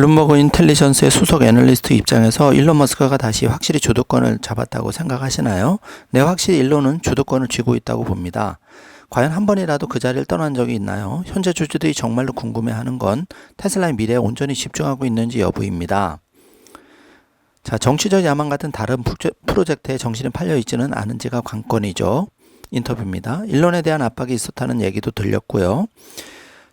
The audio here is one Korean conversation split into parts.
블룸버그 인텔리전스의 수석 애널리스트 입장에서 일론 머스크가 다시 확실히 주도권을 잡았다고 생각하시나요? 네, 확실히 일론은 주도권을 쥐고 있다고 봅니다. 과연 한 번이라도 그 자리를 떠난 적이 있나요? 현재 주주들이 정말로 궁금해하는 건 테슬라의 미래에 온전히 집중하고 있는지 여부입니다. 자, 정치적 야망 같은 다른 프로젝트에 정신이 팔려 있지는 않은지가 관건이죠. 인터뷰입니다. 일론에 대한 압박이 있었다는 얘기도 들렸고요.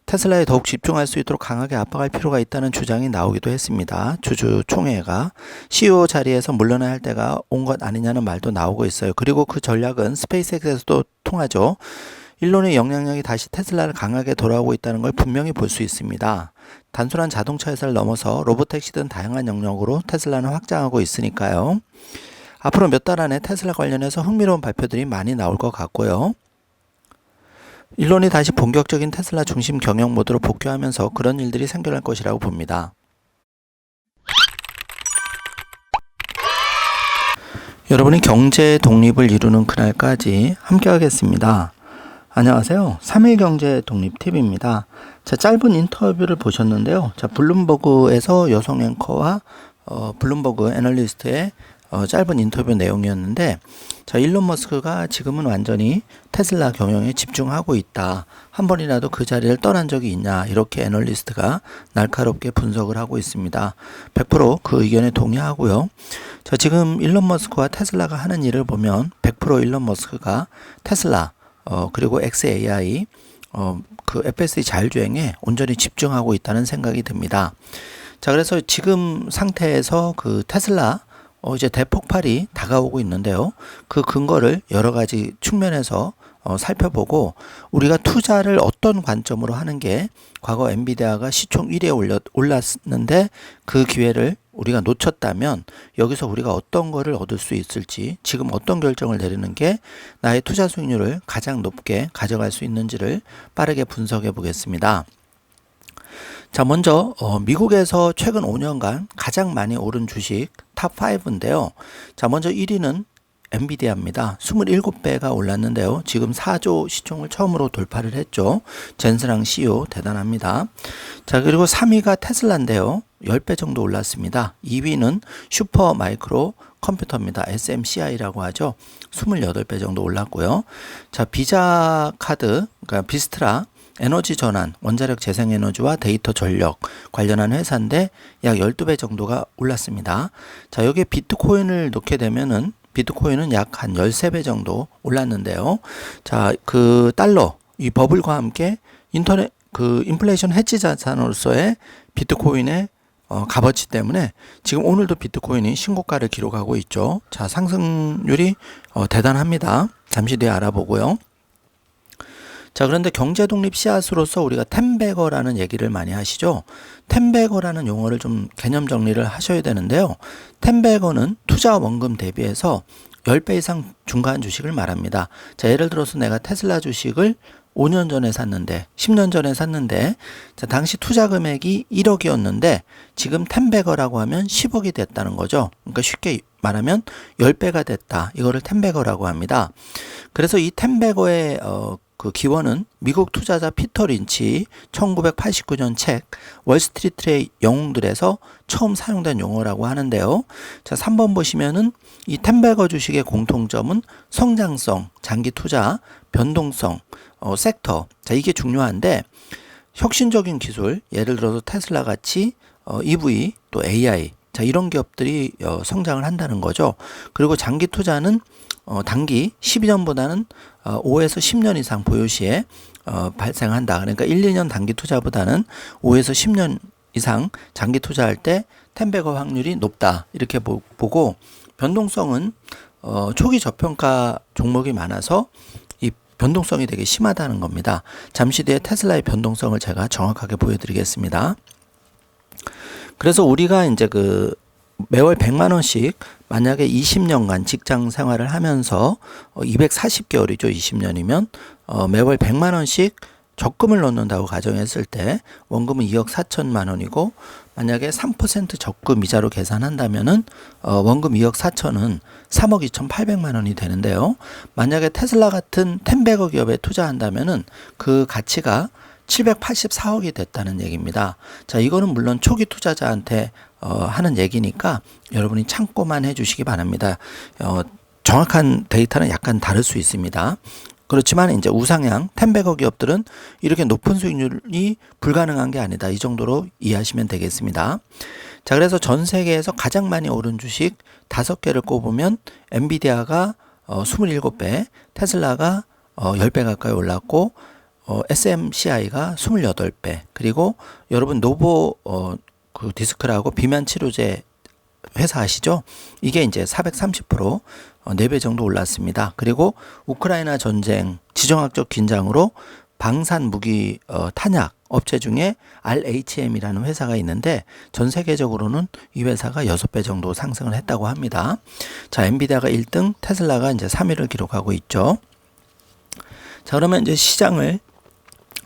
테슬라에 더욱 집중할 수 있도록 강하게 압박할 필요가 있다는 주장이 나오기도 했습니다. 주주총회가 CEO 자리에서 물러나야 할 때가 온 것 아니냐는 말도 나오고 있어요. 그리고 그 전략은 스페이스X에서도 통하죠. 일론의 영향력이 다시 테슬라를 강하게 돌아오고 있다는 걸 분명히 볼 수 있습니다. 단순한 자동차 회사를 넘어서 로보택시 등 다양한 영역으로 테슬라는 확장하고 있으니까요. 앞으로 몇 달 안에 테슬라 관련해서 흥미로운 발표들이 많이 나올 것 같고요. 일론이 다시 본격적인 테슬라 중심 경영 모드로 복귀하면서 그런 일들이 생겨날 것이라고 봅니다. 여러분이 경제 독립을 이루는 그날까지 함께 하겠습니다. 안녕하세요. 3일 경제 독립 팁입니다. 자, 짧은 인터뷰를 보셨는데요. 자, 블룸버그에서 여성 앵커와 블룸버그 애널리스트의 짧은 인터뷰 내용이었는데, 자, 일론 머스크가 지금은 완전히 테슬라 경영에 집중하고 있다. 한 번이라도 그 자리를 떠난 적이 있냐, 이렇게 애널리스트가 날카롭게 분석을 하고 있습니다. 100% 의견에 동의하고요. 자, 지금 일론 머스크와 테슬라가 하는 일을 보면 100% 일론 머스크가 테슬라 그리고 XAI 그 FSD 자율주행에 온전히 집중하고 있다는 생각이 듭니다. 자, 그래서 지금 상태에서 그 테슬라 이제 대폭발이 다가오고 있는데요. 그 근거를 여러 가지 측면에서 살펴보고 우리가 투자를 어떤 관점으로 하는 게 과거 엔비디아가 시총 1위에 올랐는데 그 기회를 우리가 놓쳤다면 여기서 우리가 어떤 거를 얻을 수 있을지, 지금 어떤 결정을 내리는 게 나의 투자 수익률을 가장 높게 가져갈 수 있는지를 빠르게 분석해 보겠습니다. 자, 먼저 미국에서 최근 5년간 가장 많이 오른 주식 탑 5인데요. 자, 먼저 1위는 엔비디아입니다. 27배가 올랐는데요. 지금 4조 시총을 처음으로 돌파를 했죠. 젠스랑 CEO 대단합니다. 자, 그리고 3위가 테슬라인데요. 10배 정도 올랐습니다. 2위는 슈퍼 마이크로 컴퓨터입니다. SMCI라고 하죠. 28배 정도 올랐고요. 자, 비자 카드, 그러니까 비스트라 에너지 전환, 원자력 재생에너지와 데이터 전력 관련한 회사인데 약 12배 정도가 올랐습니다. 자, 여기에 비트코인을 넣게 되면은 비트코인은 약 한 13배 정도 올랐는데요. 자, 그 달러, 이 버블과 함께 인플레이션 해지 자산으로서의 비트코인의 값어치 때문에 지금 오늘도 비트코인이 신고가를 기록하고 있죠. 자, 상승률이 대단합니다. 잠시 뒤에 알아보고요. 자, 그런데 경제독립 씨앗으로서 우리가 텐베거라는 얘기를 많이 하시죠. 텐베거라는 용어를 좀 개념 정리를 하셔야 되는데요. 텐베거는 투자 원금 대비해서 10배 이상 중과한 주식을 말합니다. 자, 예를 들어서 내가 테슬라 주식을 5년 전에 샀는데, 10년 전에 샀는데, 자, 당시 투자 금액이 1억이었는데, 지금 텐베거라고 하면 10억이 됐다는 거죠. 그러니까 쉽게 말하면 10배가 됐다. 이거를 텐베거라고 합니다. 그래서 이 텐베거의 그 기원은 미국 투자자 피터 린치 1989년 책 월스트리트의 영웅들에서 처음 사용된 용어라고 하는데요. 자, 3번 보시면은 이 텐베거 주식의 공통점은 성장성, 장기 투자, 변동성, 섹터. 자, 이게 중요한데 혁신적인 기술, 예를 들어서 테슬라 같이 EV 또 AI, 자, 이런 기업들이 성장을 한다는 거죠. 그리고 장기 투자는 단기 12년보다는 5에서 10년 이상 보유 시에 발생한다. 그러니까 1, 2년 단기 투자보다는 5에서 10년 이상 장기 투자할 때 텐베거 확률이 높다. 이렇게 보고 변동성은 초기 저평가 종목이 많아서 이 변동성이 되게 심하다는 겁니다. 잠시 뒤에 테슬라의 변동성을 제가 정확하게 보여드리겠습니다. 그래서 우리가 이제 매월 100만 원씩 만약에 20년간 직장 생활을 하면서 240개월이죠. 20년이면 매월 100만 원씩 적금을 넣는다고 가정했을 때 원금은 2억 4천만 원이고 만약에 3% 적금 이자로 계산한다면은 원금 2억 4천은 3억 2,800만 원이 되는데요. 만약에 테슬라 같은 텐베거 기업에 투자한다면은 그 가치가 784억이 됐다는 얘기입니다. 자, 이거는 물론 초기 투자자한테 하는 얘기니까 여러분이 참고만 해주시기 바랍니다. 정확한 데이터는 약간 다를 수 있습니다. 그렇지만 이제 우상향, 텐베거 기업들은 이렇게 높은 수익률이 불가능한 게 아니다. 이 정도로 이해하시면 되겠습니다. 자, 그래서 전 세계에서 가장 많이 오른 주식 5개를 꼽으면 엔비디아가 27배, 테슬라가 10배 가까이 올랐고 SMCI가 28배, 그리고 여러분 노보 그 디스크라고 비만 치료제 회사 아시죠? 이게 이제 430% 4배 정도 올랐습니다. 그리고 우크라이나 전쟁, 지정학적 긴장으로 방산 무기 탄약 업체 중에 RHM이라는 회사가 있는데 전 세계적으로는 이 회사가 6배 정도 상승을 했다고 합니다. 자, 엔비디아가 1등, 테슬라가 이제 3위를 기록하고 있죠. 자, 그러면 이제 시장을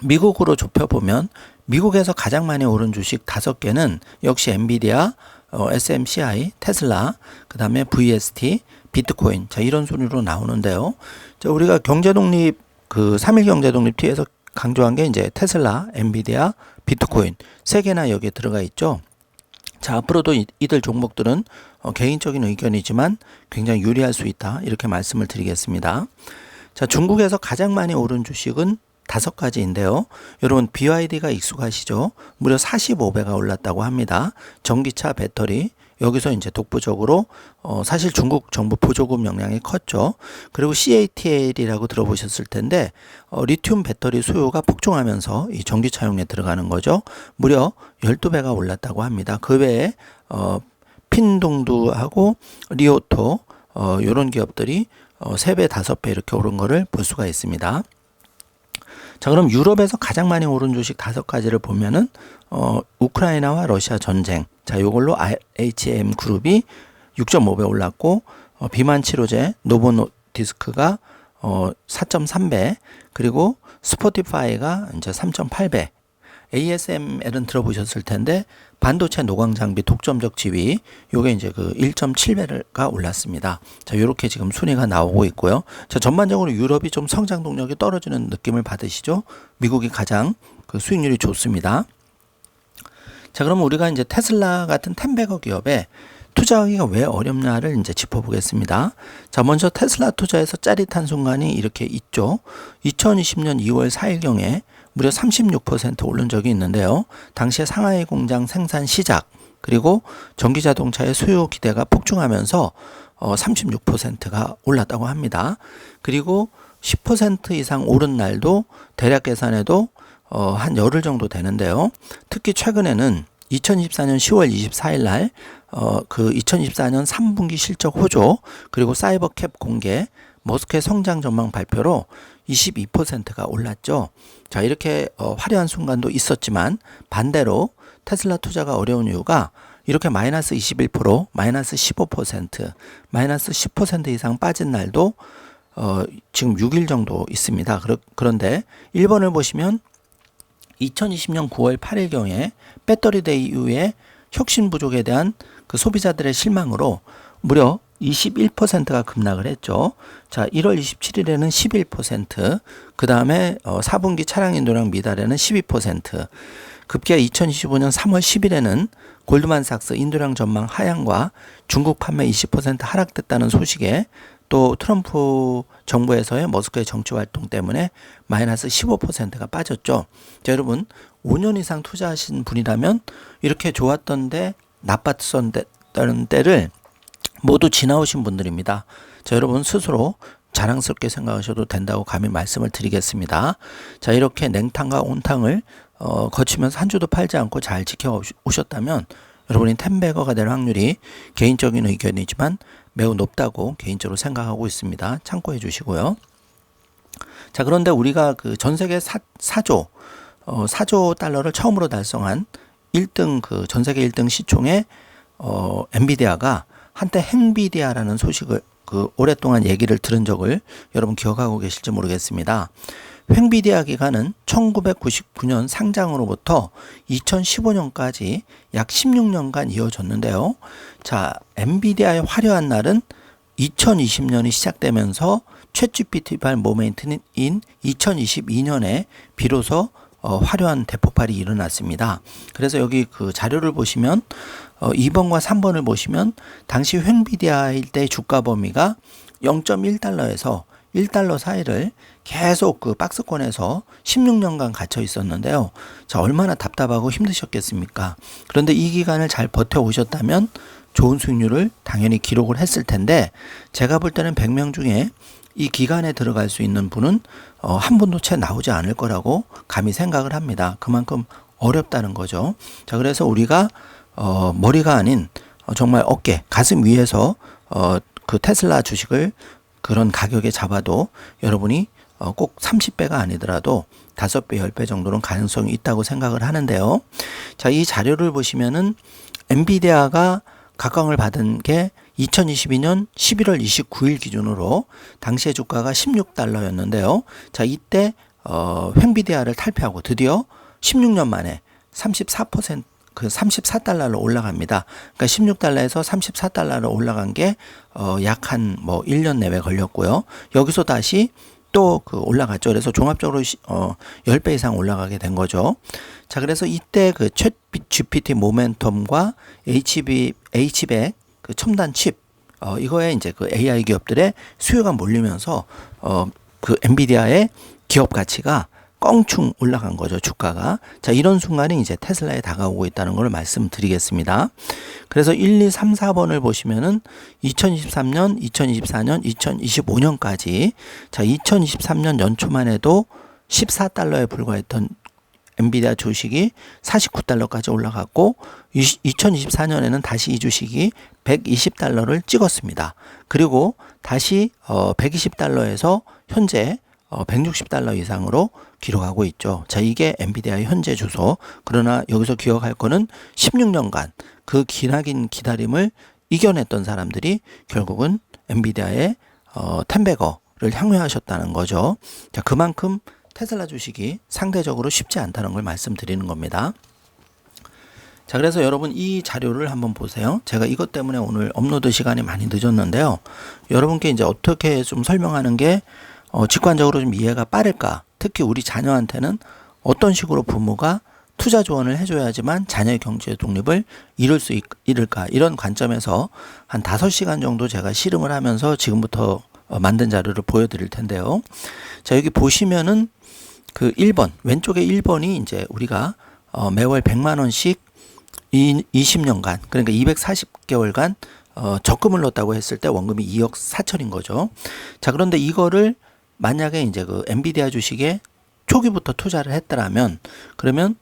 미국으로 좁혀보면 미국에서 가장 많이 오른 주식 5개는 역시 엔비디아, SMCI, 테슬라, 그 다음에 VST, 비트코인. 자, 이런 순위로 나오는데요. 자, 우리가 경제독립, 그 3일 경제독립 T에서 강조한 게 이제 테슬라, 엔비디아, 비트코인 3개나 여기에 들어가 있죠. 자, 앞으로도 이들 종목들은 개인적인 의견이지만 굉장히 유리할 수 있다. 이렇게 말씀을 드리겠습니다. 자, 중국에서 가장 많이 오른 주식은 5가지인데요. 여러분 BYD가 익숙하시죠? 무려 45배가 올랐다고 합니다. 전기차 배터리 여기서 이제 독보적으로 사실 중국 정부 보조금 영향이 컸죠. 그리고 CATL이라고 들어보셨을 텐데 리튬 배터리 수요가 폭증하면서 이 전기차용에 들어가는 거죠. 무려 12배가 올랐다고 합니다. 그 외에 핀동두하고 리오토 이런 기업들이 3배, 5배 이렇게 오른 거를 볼 수가 있습니다. 자, 그럼 유럽에서 가장 많이 오른 주식 5가지를 보면은 우크라이나와 러시아 전쟁. 자, 요걸로 HM 그룹이 6.5배 올랐고 비만 치료제 노보노디스크가 4.3배, 그리고 스포티파이가 이제 3.8배. ASML은 들어보셨을 텐데 반도체 노광 장비 독점적 지위 요게 이제 그 1.7배가 올랐습니다. 자, 요렇게 지금 순위가 나오고 있고요. 자, 전반적으로 유럽이 좀 성장 동력이 떨어지는 느낌을 받으시죠? 미국이 가장 그 수익률이 좋습니다. 자, 그럼 우리가 이제 테슬라 같은 텐베거 기업에 투자하기가 왜 어렵냐를 이제 짚어보겠습니다. 자, 먼저 테슬라 투자에서 짜릿한 순간이 이렇게 있죠. 2020년 2월 4일경에 무려 36% 오른 적이 있는데요. 당시에 상하이 공장 생산 시작, 그리고 전기자동차의 수요 기대가 폭증하면서 36%가 올랐다고 합니다. 그리고 10% 이상 오른 날도 대략 계산해도 한 열흘 정도 되는데요. 특히 최근에는 2024년 10월 24일 날 그 2024년 3분기 실적 호조, 그리고 사이버캡 공개, 머스크의 성장 전망 발표로 22%가 올랐죠. 자, 이렇게 화려한 순간도 있었지만 반대로 테슬라 투자가 어려운 이유가 이렇게 마이너스 21%, 마이너스 15%, 마이너스 10% 이상 빠진 날도 지금 6일 정도 있습니다. 그런데 1번을 보시면 2020년 9월 8일경에 배터리데이 이후에 혁신 부족에 대한 그 소비자들의 실망으로 무려 21%가 급락을 했죠. 자, 1월 27일에는 11%, 그 다음에 4분기 차량 인도량 미달에는 12%, 급기야 2025년 3월 10일에는 골드만삭스 인도량 전망 하향과 중국 판매 20% 하락됐다는 소식에 또 트럼프 정부에서의 머스크의 정치 활동 때문에 마이너스 15%가 빠졌죠. 자, 여러분 5년 이상 투자하신 분이라면 이렇게 좋았던데 나빴던 때를 모두 지나오신 분들입니다. 자, 여러분 스스로 자랑스럽게 생각하셔도 된다고 감히 말씀을 드리겠습니다. 자, 이렇게 냉탕과 온탕을 거치면서 한 주도 팔지 않고 잘 지켜오셨다면 여러분이 텐베거가 될 확률이 개인적인 의견이지만 매우 높다고 개인적으로 생각하고 있습니다. 참고해 주시고요. 자, 그런데 우리가 그 전 세계 4조 달러를 처음으로 달성한 1등 그 전 세계 1등 시총의 엔비디아가 한때 행비디아라는 소식을 그 오랫동안 얘기를 들은 적을 여러분 기억하고 계실지 모르겠습니다. 횡비디아 기간은 1999년 상장으로부터 2015년까지 약 16년간 이어졌는데요. 자, 엔비디아의 화려한 날은 2020년이 시작되면서 챗GPT발 모멘트인 2022년에 비로소 화려한 대폭발이 일어났습니다. 그래서 여기 그 자료를 보시면 2번과 3번을 보시면 당시 횡비디아일 때 주가 범위가 0.1달러에서 1달러 사이를 계속 그 박스권에서 16년간 갇혀 있었는데요. 자, 얼마나 답답하고 힘드셨겠습니까? 그런데 이 기간을 잘 버텨오셨다면 좋은 수익률을 당연히 기록을 했을 텐데, 제가 볼 때는 100명 중에 이 기간에 들어갈 수 있는 분은 한 분도 채 나오지 않을 거라고 감히 생각을 합니다. 그만큼 어렵다는 거죠. 자, 그래서 우리가 머리가 아닌 정말 어깨, 가슴 위에서 그 테슬라 주식을 그런 가격에 잡아도 여러분이 꼭 30배가 아니더라도 5배, 10배 정도는 가능성이 있다고 생각을 하는데요. 자, 이 자료를 보시면은 엔비디아가 각광을 받은 게 2022년 11월 29일 기준으로 당시의 주가가 16달러였는데요. 자, 이때 횡비디아를 탈피하고 드디어 16년 만에 34% 그 34달러로 올라갑니다. 그러니까 16달러에서 34달러로 올라간 게 약 한 뭐 1년 내외 걸렸고요. 여기서 다시 또 그 올라갔죠. 그래서 종합적으로 10배 이상 올라가게 된 거죠. 자, 그래서 이때 그 챗 GPT 모멘텀과 H백 그 첨단 칩 이거에 이제 그 AI 기업들의 수요가 몰리면서 그 엔비디아의 기업 가치가 껑충 올라간 거죠, 주가가. 자, 이런 순간이 이제 테슬라에 다가오고 있다는 걸 말씀드리겠습니다. 그래서 1, 2, 3, 4번을 보시면은 2023년, 2024년, 2025년까지 자, 2023년 연초만 해도 14달러에 불과했던 엔비디아 주식이 49달러까지 올라갔고 2024년에는 다시 이 주식이 120달러를 찍었습니다. 그리고 다시 120달러에서 현재 160달러 이상으로 기록하고 있죠. 자, 이게 엔비디아의 현재 주소. 그러나 여기서 기억할 거는 16년간 그 기나긴 기다림을 이겨냈던 사람들이 결국은 엔비디아의 10배거를 향유하셨다는 거죠. 자, 그만큼 테슬라 주식이 상대적으로 쉽지 않다는 걸 말씀드리는 겁니다. 자, 그래서 여러분 이 자료를 한번 보세요. 제가 이것 때문에 오늘 업로드 시간이 많이 늦었는데요. 여러분께 이제 어떻게 좀 설명하는 게 직관적으로 좀 이해가 빠를까? 특히 우리 자녀한테는 어떤 식으로 부모가 투자 조언을 해줘야지만 자녀의 경제 독립을 이룰까? 이런 관점에서 한 5시간 정도 제가 실험을 하면서 지금부터 만든 자료를 보여드릴 텐데요. 자, 여기 보시면은 그 1번, 왼쪽에 1번이 이제 우리가 매월 100만원씩 20년간, 그러니까 240개월간 적금을 넣었다고 했을 때 원금이 2억 4천인 거죠. 자, 그런데 이거를 만약에 이제 그 엔비디아 주식에 초기부터 투자를 했더라면, 그러면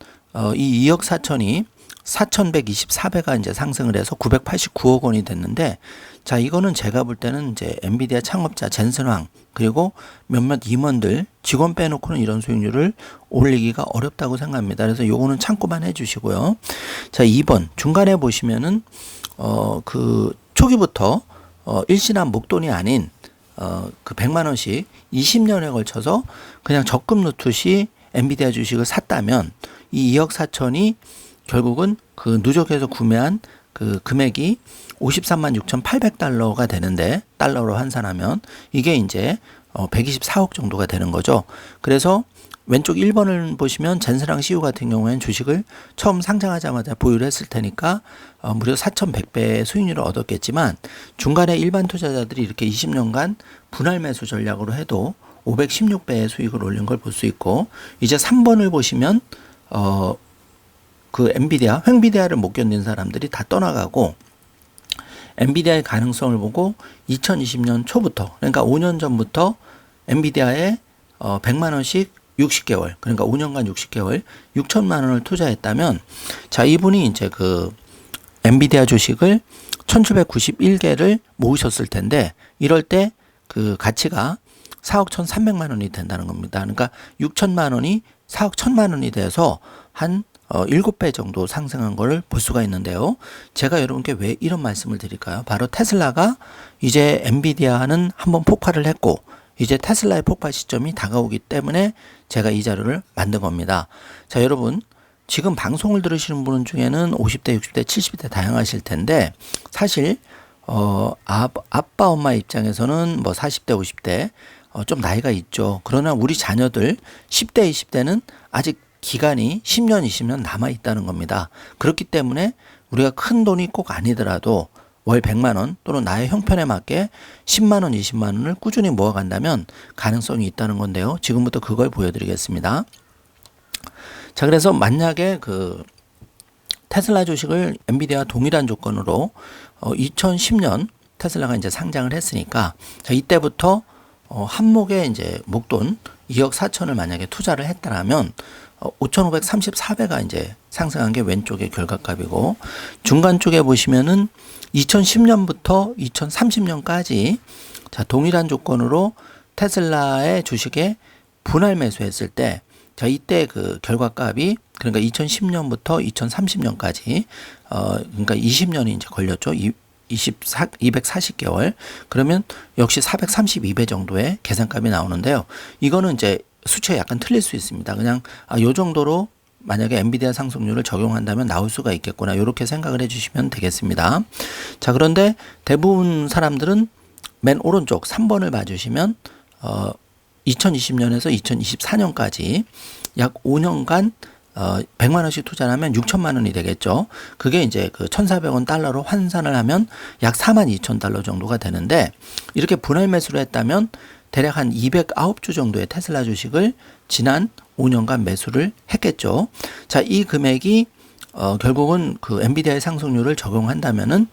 이 2억 4천이 4,124배가 이제 상승을 해서 989억 원이 됐는데, 자, 이거는 제가 볼 때는 이제 엔비디아 창업자 젠슨 황 그리고 몇몇 임원들 직원 빼놓고는 이런 수익률을 올리기가 어렵다고 생각합니다. 그래서 요거는 참고만 해주시고요. 자, 2번 중간에 보시면은 그 초기부터 일시납 목돈이 아닌 그 100만 원씩 20년에 걸쳐서 그냥 적금 넣듯이 엔비디아 주식을 샀다면 이 2억 4천이 결국은 그 누적해서 구매한 그 금액이 53만 6,800달러가 되는데, 달러로 환산하면 이게 이제 124억 정도가 되는 거죠. 그래서 왼쪽 1번을 보시면 젠슨랑 CU 같은 경우에는 주식을 처음 상장하자마자 보유를 했을 테니까 무려 4,100배의 수익률을 얻었겠지만, 중간에 일반 투자자들이 이렇게 20년간 분할 매수 전략으로 해도 516배의 수익을 올린 걸 볼 수 있고, 이제 3번을 보시면 그 엔비디아, 횡비디아를 못 견딘 사람들이 다 떠나가고 엔비디아의 가능성을 보고 2020년 초부터, 그러니까 5년 전부터 엔비디아에 100만 원씩 60개월, 그러니까 5년간 60개월 6천만 원을 투자했다면, 자, 이분이 이제 그 엔비디아 주식을 1791개를 모으셨을 텐데, 이럴 때 그 가치가 4억 1,300만 원이 된다는 겁니다. 그러니까 6천만 원이 4억 1,000만 원이 돼서 한 7배 정도 상승한 걸 볼 수가 있는데요. 제가 여러분께 왜 이런 말씀을 드릴까요? 바로 테슬라가 이제 엔비디아는 한번 폭발을 했고 이제 테슬라의 폭발 시점이 다가오기 때문에 제가 이 자료를 만든 겁니다. 자, 여러분 지금 방송을 들으시는 분 중에는 50대, 60대, 70대 다양하실 텐데, 사실 아빠 엄마 입장에서는 뭐 40대, 50대 좀 나이가 있죠. 그러나 우리 자녀들 10대, 20대는 아직 기간이 10년, 20년 남아 있다는 겁니다. 그렇기 때문에 우리가 큰 돈이 꼭 아니더라도 월 100만 원 또는 나의 형편에 맞게 10만 원, 20만 원을 꾸준히 모아간다면 가능성이 있다는 건데요. 지금부터 그걸 보여드리겠습니다. 자, 그래서 만약에 그 테슬라 주식을 엔비디아와 동일한 조건으로 2010년 테슬라가 이제 상장을 했으니까 자, 이때부터 한목에 이제 목돈 2억 4천을 만약에 투자를 했다라면 5,534배가 이제 상승한 게 왼쪽의 결과값이고, 중간 쪽에 보시면은 2010년부터 2030년까지 자, 동일한 조건으로 테슬라의 주식에 분할 매수했을 때 자, 이때 그 결과값이 그러니까 2010년부터 2030년까지 그러니까 20년이 이제 걸렸죠. 240개월. 그러면 역시 432배 정도의 계산값이 나오는데요. 이거는 이제 수치가 약간 틀릴 수 있습니다. 그냥 요 정도로 만약에 엔비디아 상승률을 적용한다면 나올 수가 있겠구나. 이렇게 생각을 해주시면 되겠습니다. 자, 그런데 대부분 사람들은 맨 오른쪽 3번을 봐주시면 2020년에서 2024년까지 약 5년간 100만 원씩 투자를 하면 6천만 원이 되겠죠. 그게 이제 그 1,400원 달러로 환산을 하면 약 42,000달러 정도가 되는데, 이렇게 분할 매수를 했다면 대략 한 209주 정도의 테슬라 주식을 지난 5년간 매수를 했겠죠. 자, 이 금액이 결국은 그 엔비디아의 상승률을 적용한다면은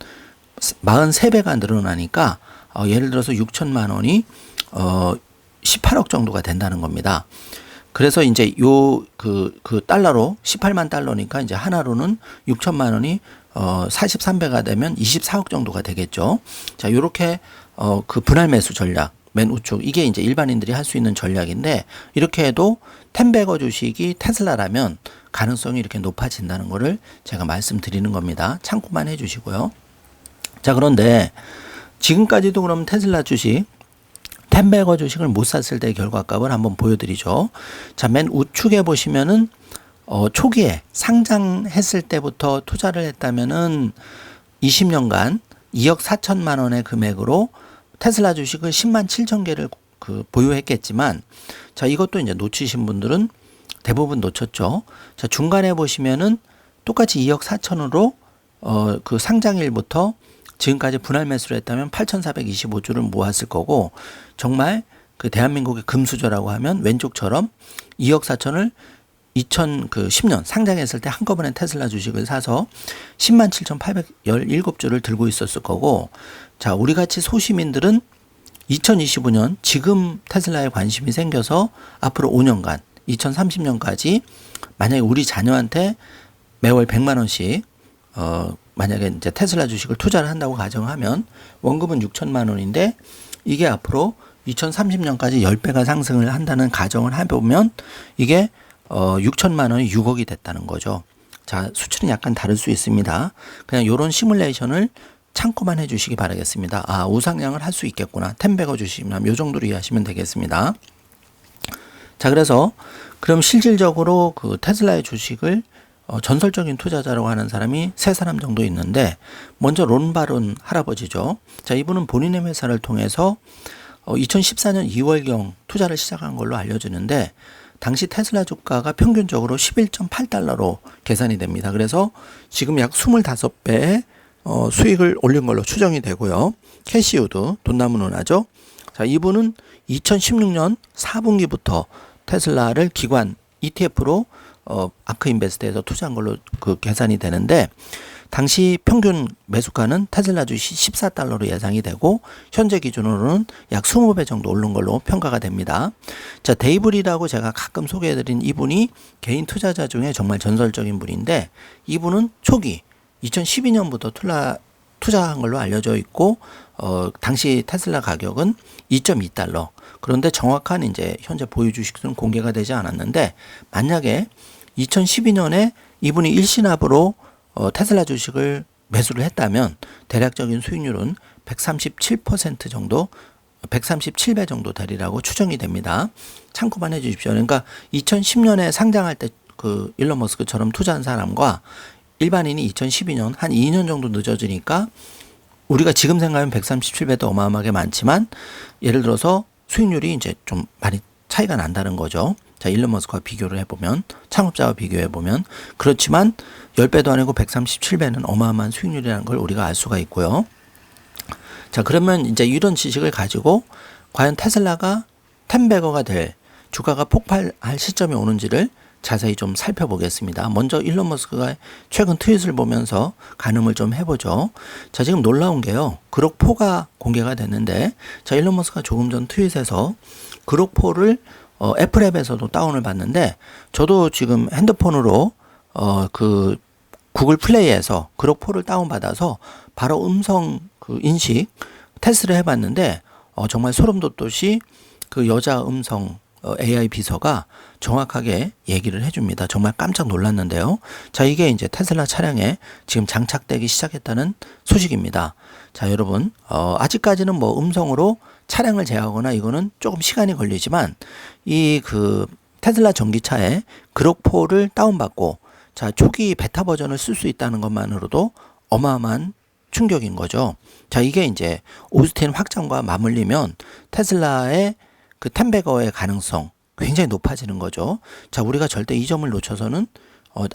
43배가 늘어나니까 예를 들어서 6천만 원이 18억 정도가 된다는 겁니다. 그래서 이제 그 달러로 18만 달러니까 이제 하나로는 6천만 원이 43배가 되면 24억 정도가 되겠죠. 자, 요렇게 그 분할 매수 전략 맨 우측, 이게 이제 일반인들이 할 수 있는 전략인데, 이렇게 해도 텐베거 주식이 테슬라라면 가능성이 이렇게 높아진다는 거를 제가 말씀드리는 겁니다. 참고만 해 주시고요. 자, 그런데 지금까지도 그럼 테슬라 주식 텐베거 주식을 못 샀을 때의 결과값을 한번 보여드리죠. 자, 맨 우측에 보시면은 초기에 상장했을 때부터 투자를 했다면은 20년간 2억 4천만 원의 금액으로 테슬라 주식을 10만 7천 개를 그 보유했겠지만, 자, 이것도 이제 놓치신 분들은 대부분 놓쳤죠. 자, 중간에 보시면은 똑같이 2억 4천으로 그 상장일부터 지금까지 분할 매수를 했다면 8,425주를 모았을 거고, 정말 그 대한민국의 금수저라고 하면 왼쪽처럼 2억 4천을 2010년 상장했을 때 한꺼번에 테슬라 주식을 사서 10만 7,817주를 들고 있었을 거고, 자, 우리 같이 소시민들은 2025년 지금 테슬라에 관심이 생겨서 앞으로 5년간 2030년까지 만약에 우리 자녀한테 매월 100만 원씩 만약에 이제 테슬라 주식을 투자를 한다고 가정하면 원금은 6천만 원인데, 이게 앞으로 2030년까지 10배가 상승을 한다는 가정을 해보면 이게 6천만 원이 6억이 됐다는 거죠. 자, 수치는 약간 다를 수 있습니다. 그냥 이런 시뮬레이션을 참고만 해주시기 바라겠습니다. 아, 우상향을 할 수 있겠구나. 텐베거 주시면 이 정도로 이해하시면 되겠습니다. 자, 그래서 그럼 실질적으로 그 테슬라의 주식을 전설적인 투자자라고 하는 사람이 세 사람 정도 있는데, 먼저 론 바론 할아버지죠. 자, 이분은 본인의 회사를 통해서 2014년 2월경 투자를 시작한 걸로 알려지는데, 당시 테슬라 주가가 평균적으로 11.8달러로 계산이 됩니다. 그래서 지금 약 25배의 수익을 올린 걸로 추정이 되고요. 캐시우드, 돈 남은 은하죠. 자, 이분은 2016년 4분기부터 테슬라를 기관 ETF로 아크 인베스트에서 투자한 걸로 그 계산이 되는데, 당시 평균 매수가는 테슬라 주식 14달러로 예상이 되고, 현재 기준으로는 약 20배 정도 오른 걸로 평가가 됩니다. 자, 데이브리라고 제가 가끔 소개해드린 이분이 개인 투자자 중에 정말 전설적인 분인데, 이분은 초기 2012년부터 투자한 걸로 알려져 있고, 당시 테슬라 가격은 2.2달러. 그런데 정확한 이제 현재 보유 주식수는 공개가 되지 않았는데, 만약에 2012년에 이분이 일시납으로 테슬라 주식을 매수를 했다면 대략적인 수익률은 137% 정도, 137배 정도 되리라고 추정이 됩니다. 참고만 해 주십시오. 그러니까 2010년에 상장할 때 그 일론 머스크처럼 투자한 사람과 일반인이 2012년 한 2년 정도 늦어지니까, 우리가 지금 생각하면 137배도 어마어마하게 많지만 예를 들어서 수익률이 이제 좀 많이 차이가 난다는 거죠. 자, 일론 머스크와 비교를 해보면, 창업자와 비교해보면. 그렇지만 10배도 아니고 137배는 어마어마한 수익률이라는 걸 우리가 알 수가 있고요. 자, 그러면 이제 이런 지식을 가지고 과연 테슬라가 10배거가 될, 주가가 폭발할 시점이 오는지를 자세히 좀 살펴보겠습니다. 먼저 일론 머스크가 최근 트윗을 보면서 가늠을 좀 해보죠. 자, 지금 놀라운 게요. 그록4가 공개가 됐는데, 자, 일론 머스크가 조금 전 트윗에서 그록4를 애플 앱에서도 다운을 받는데, 저도 지금 핸드폰으로 그 구글 플레이에서 그록4를 다운받아서 바로 음성 그 인식 테스트를 해봤는데, 정말 소름 돋듯이 그 여자 음성 AI 비서가 정확하게 얘기를 해줍니다. 정말 깜짝 놀랐는데요. 자, 이게 이제 테슬라 차량에 지금 장착되기 시작했다는 소식입니다. 자, 여러분, 아직까지는 뭐 음성으로 차량을 제어하거나 이거는 조금 시간이 걸리지만 이 그 테슬라 전기차에 그록4를 다운받고 자, 초기 베타 버전을 쓸 수 있다는 것만으로도 어마어마한 충격인 거죠. 자, 이게 이제 오스틴 확장과 맞물리면 테슬라의 그 10배거의 가능성 굉장히 높아지는 거죠. 자, 우리가 절대 이 점을 놓쳐서는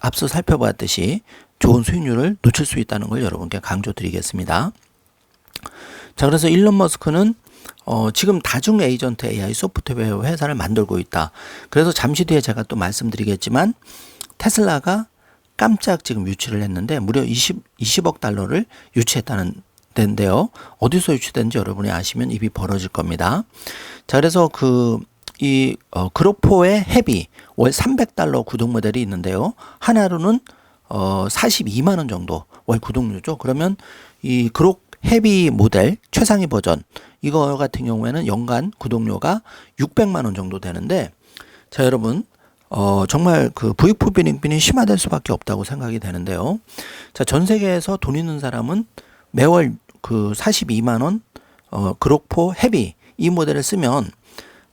앞서 살펴봤듯이 좋은 수익률을 놓칠 수 있다는 걸 여러분께 강조드리겠습니다. 자, 그래서 일론 머스크는 지금 다중 에이전트 AI 소프트웨어 회사를 만들고 있다. 그래서 잠시 뒤에 제가 또 말씀드리겠지만 테슬라가 깜짝 지금 유치를 했는데 무려 20억 달러를 유치했다는 데인데요. 어디서 유치된지 여러분이 아시면 입이 벌어질 겁니다. 자, 그래서 그록4의 헤비 월 300달러 구독 모델이 있는데요. 하나로는 42만 원 정도 월 구독료죠. 그러면 이 그록 헤비 모델 최상위 버전 이거 같은 경우에는 연간 구독료가 600만 원 정도 되는데, 자, 여러분 정말 그 부익부 빈익빈이 심화될 수밖에 없다고 생각이 되는데요. 자, 전 세계에서 돈 있는 사람은 매월 그 42만 원 그록4 헤비 이 모델을 쓰면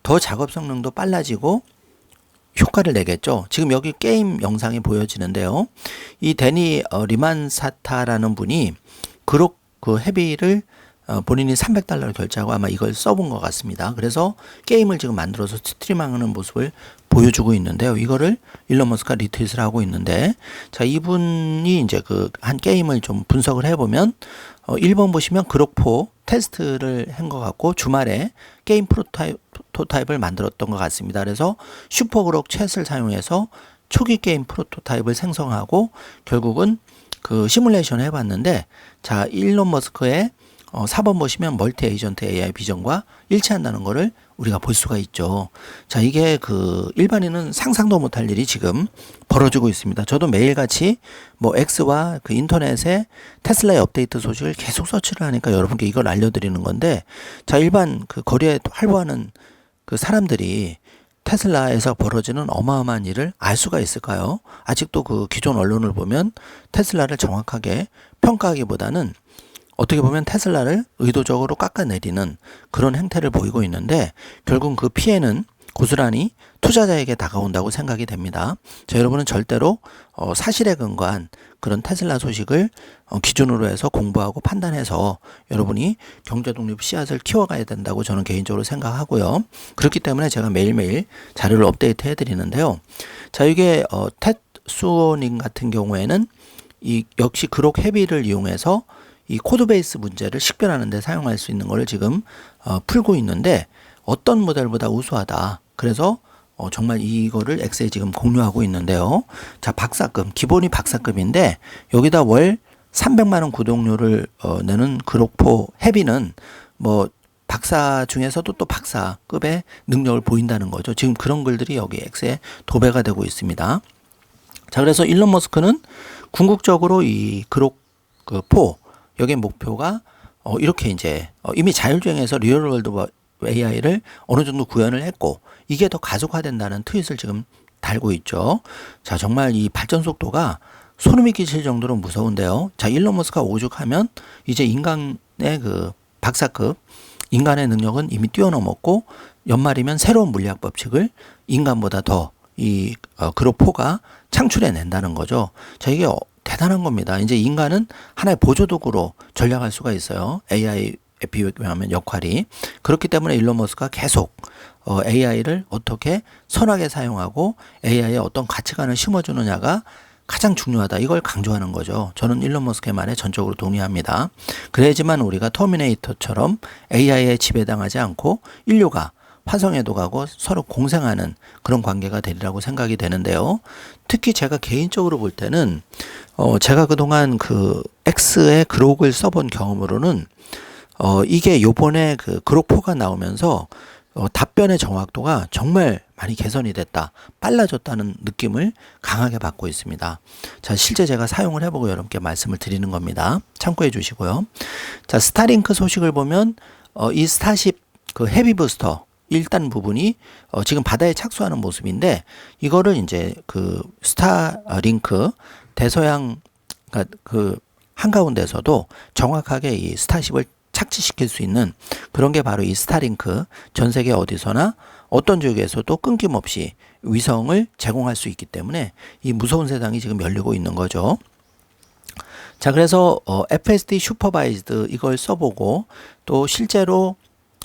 더 작업 성능도 빨라지고 효과를 내겠죠. 지금 여기 게임 영상이 보여지는데요. 이 데니 리만사타라는 분이 그록 그 헤비를 본인이 300달러를 결제하고 아마 이걸 써본 것 같습니다. 그래서 게임을 지금 만들어서 스트리밍하는 모습을 보여주고 있는데요. 이거를 일론 머스크가 리트윗을 하고 있는데, 자, 이분이 이제 그 한 게임을 좀 분석을 해보면 1번 보시면 그록4 테스트를 한 것 같고 주말에 게임 프로토타입을 만들었던 것 같습니다. 그래서 슈퍼그록 챗을 사용해서 초기 게임 프로토타입을 생성하고 결국은 그 시뮬레이션을 해봤는데, 자, 일론 머스크의 4번 보시면 멀티 에이전트 AI 비전과 일치한다는 거를 우리가 볼 수가 있죠. 자, 이게 그 일반인은 상상도 못할 일이 지금 벌어지고 있습니다. 저도 매일같이 뭐 X와 그 인터넷에 테슬라의 업데이트 소식을 계속 서치를 하니까 여러분께 이걸 알려드리는 건데, 자, 일반 그 거리에 활보하는 그 사람들이 테슬라에서 벌어지는 어마어마한 일을 알 수가 있을까요? 아직도 그 기존 언론을 보면 테슬라를 정확하게 평가하기보다는 어떻게 보면 테슬라를 의도적으로 깎아내리는 그런 행태를 보이고 있는데, 결국 그 피해는 고스란히 투자자에게 다가온다고 생각이 됩니다. 자, 여러분은 절대로 사실에 근거한 그런 테슬라 소식을 기준으로 해서 공부하고 판단해서 여러분이 경제독립 씨앗을 키워가야 된다고 저는 개인적으로 생각하고요. 그렇기 때문에 제가 매일매일 자료를 업데이트 해드리는데요. 자, 이게 텟수오님 같은 경우에는 이 역시 그록 헤비를 이용해서 이 코드베이스 문제를 식별하는 데 사용할 수 있는 거를 지금 풀고 있는데, 어떤 모델보다 우수하다. 그래서 정말 이거를 엑셀에 지금 공유하고 있는데요. 자, 박사급, 기본이 박사급인데 여기다 월 300만 원 구독료를 내는 그록4 헤비는 뭐 박사 중에서도 또 박사급의 능력을 보인다는 거죠. 지금 그런 글들이 여기 엑셀에 도배가 되고 있습니다. 자, 그래서 일론 머스크는 궁극적으로 이 그록4 여기에 목표가 이렇게 이제 이미 자율주행에서 리얼월드 AI를 어느 정도 구현을 했고 이게 더 가속화된다는 트윗을 지금 달고 있죠. 자, 정말 이 발전 속도가 소름이 끼칠 정도로 무서운데요. 자, 일론 머스크가 오죽하면 이제 인간의 그 박사급 인간의 능력은 이미 뛰어넘었고 연말이면 새로운 물리학 법칙을 인간보다 더 이 그록4가 창출해 낸다는 거죠. 자, 이게 대단한 겁니다. 이제 인간은 하나의 보조도구로 전략할 수가 있어요. AI에 비교하면 역할이. 그렇기 때문에 일론 머스크가 계속 AI를 어떻게 선하게 사용하고 AI에 어떤 가치관을 심어주느냐가 가장 중요하다. 이걸 강조하는 거죠. 저는 일론 머스크의 말에 전적으로 동의합니다. 그래야지만 우리가 터미네이터처럼 AI에 지배당하지 않고 인류가 화성에도 가고 서로 공생하는 그런 관계가 되리라고 생각이 되는데요. 특히 제가 개인적으로 볼 때는 제가 그동안 그 X의 그록을 써본 경험으로는 이게 요번에 그 그록4가 나오면서 답변의 정확도가 정말 많이 개선이 됐다, 빨라졌다는 느낌을 강하게 받고 있습니다. 자, 실제 제가 사용을 해보고 여러분께 말씀을 드리는 겁니다. 참고해 주시고요. 자, 스타링크 소식을 보면 이 스타쉽 그 헤비 부스터 1단 부분이 지금 바다에 착수하는 모습인데, 이거를 이제 그 스타링크 대서양 그 한가운데서도 정확하게 이 스타쉽을 착지시킬 수 있는 그런 게 바로 이 스타링크, 전 세계 어디서나 어떤 지역에서도 끊김없이 위성을 제공할 수 있기 때문에 이 무서운 세상이 지금 열리고 있는 거죠. 자, 그래서 FSD 슈퍼바이즈드 이걸 써보고 또 실제로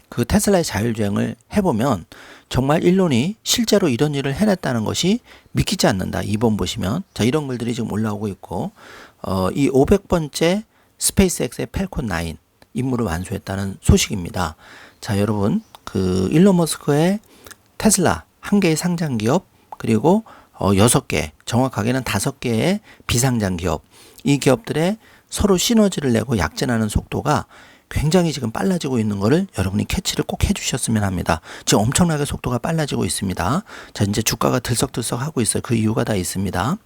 그 테슬라의 자율주행을 해보면 정말 일론이 실제로 이런 일을 해냈다는 것이 믿기지 않는다. 2번 보시면 자, 이런 글들이 지금 올라오고 있고 이 500번째 스페이스X의 팰콘 9 임무를 완수했다는 소식입니다. 자, 여러분 그 일론 머스크의 테슬라 한 개의 상장 기업, 그리고 6개, 정확하게는 5개의 비상장 기업, 이 기업들의 서로 시너지를 내고 약진하는 속도가 굉장히 지금 빨라지고 있는 거를 여러분이 캐치를 꼭 해주셨으면 합니다. 지금 엄청나게 속도가 빨라지고 있습니다. 자, 이제 주가가 들썩들썩 하고 있어요. 그 이유가 다 있습니다. 자,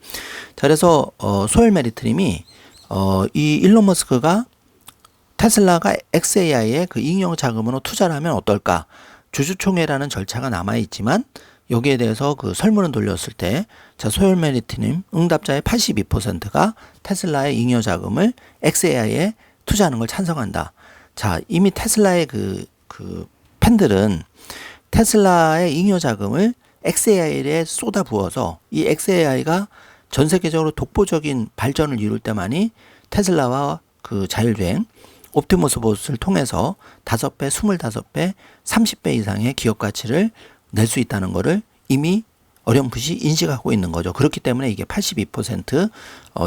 그래서 소열 메리트님이 이 일론 머스크가 테슬라가 XAI에 그 잉여 자금으로 투자를 하면 어떨까? 주주총회라는 절차가 남아있지만 여기에 대해서 그 설문을 돌렸을 때, 자, 소열 메리트님 응답자의 82%가 테슬라의 잉여 자금을 XAI에 투자하는 걸 찬성한다. 자, 이미 테슬라의 그 팬들은 테슬라의 잉여 자금을 XAI에 쏟아 부어서 이 XAI가 전 세계적으로 독보적인 발전을 이룰 때만이 테슬라와 그 자율주행 옵티머스 봇을 통해서 5배, 25배, 30배 이상의 기업 가치를 낼 수 있다는 것을 이미 어렴풋이 인식하고 있는 거죠. 그렇기 때문에 이게 82%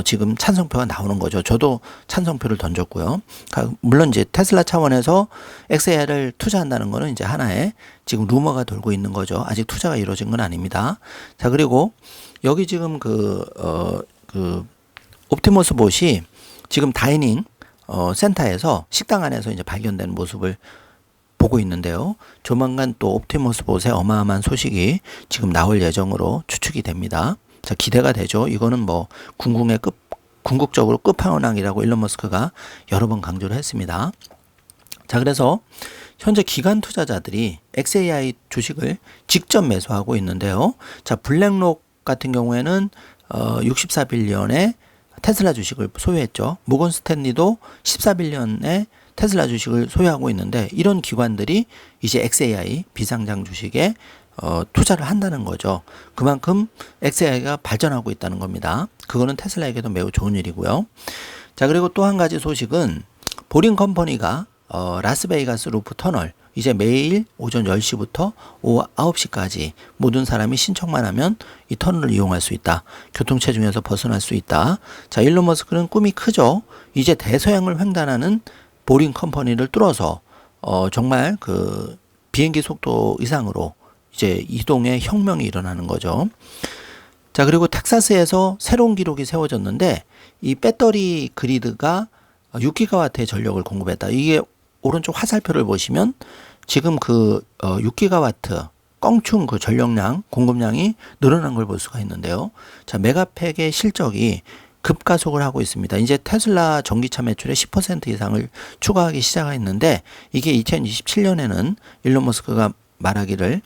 지금 찬성표가 나오는 거죠. 저도 찬성표를 던졌고요. 물론 이제 테슬라 차원에서 XAI를 투자한다는 거는 이제 하나의 지금 루머가 돌고 있는 거죠. 아직 투자가 이루어진 건 아닙니다. 자, 그리고 여기 지금 그 옵티머스 봇이 지금 다이닝 센터에서 식당 안에서 이제 발견된 모습을 보고 있는데요. 조만간 또 옵티머스 봇의 어마어마한 소식이 지금 나올 예정으로 추측이 됩니다. 자, 기대가 되죠. 이거는 뭐 궁극적으로 끝판왕이라고 일론 머스크가 여러 번 강조를 했습니다. 자, 그래서 현재 기관 투자자들이 XAI 주식을 직접 매수하고 있는데요. 자, 블랙록 같은 경우에는 64빌리언의 테슬라 주식을 소유했죠. 모건 스탠리도 14빌리언의 테슬라 주식을 소유하고 있는데, 이런 기관들이 이제 XAI 비상장 주식에 투자를 한다는 거죠. 그만큼 XAI가 발전하고 있다는 겁니다. 그거는 테슬라에게도 매우 좋은 일이고요. 자, 그리고 또 한 가지 소식은 보링 컴퍼니가 라스베이거스 루프 터널, 이제 매일 오전 10시부터 오후 9시까지 모든 사람이 신청만 하면 이 터널을 이용할 수 있다. 교통체증에서 벗어날 수 있다. 자, 일론 머스크는 꿈이 크죠. 이제 대서양을 횡단하는 보링 컴퍼니를 뚫어서 정말 그 비행기 속도 이상으로 이제 이동의 혁명이 일어나는 거죠. 자, 그리고 텍사스에서 새로운 기록이 세워졌는데, 이 배터리 그리드가 6기가와트의 전력을 공급했다. 이게 오른쪽 화살표를 보시면 지금 그 6기가와트 껑충 그 전력량 공급량이 늘어난 걸 볼 수가 있는데요. 자, 메가팩의 실적이 급가속을 하고 있습니다. 이제 테슬라 전기차 매출의 10% 이상을 추가하기 시작했는데, 이게 2027년에는 일론 머스크가 말하기를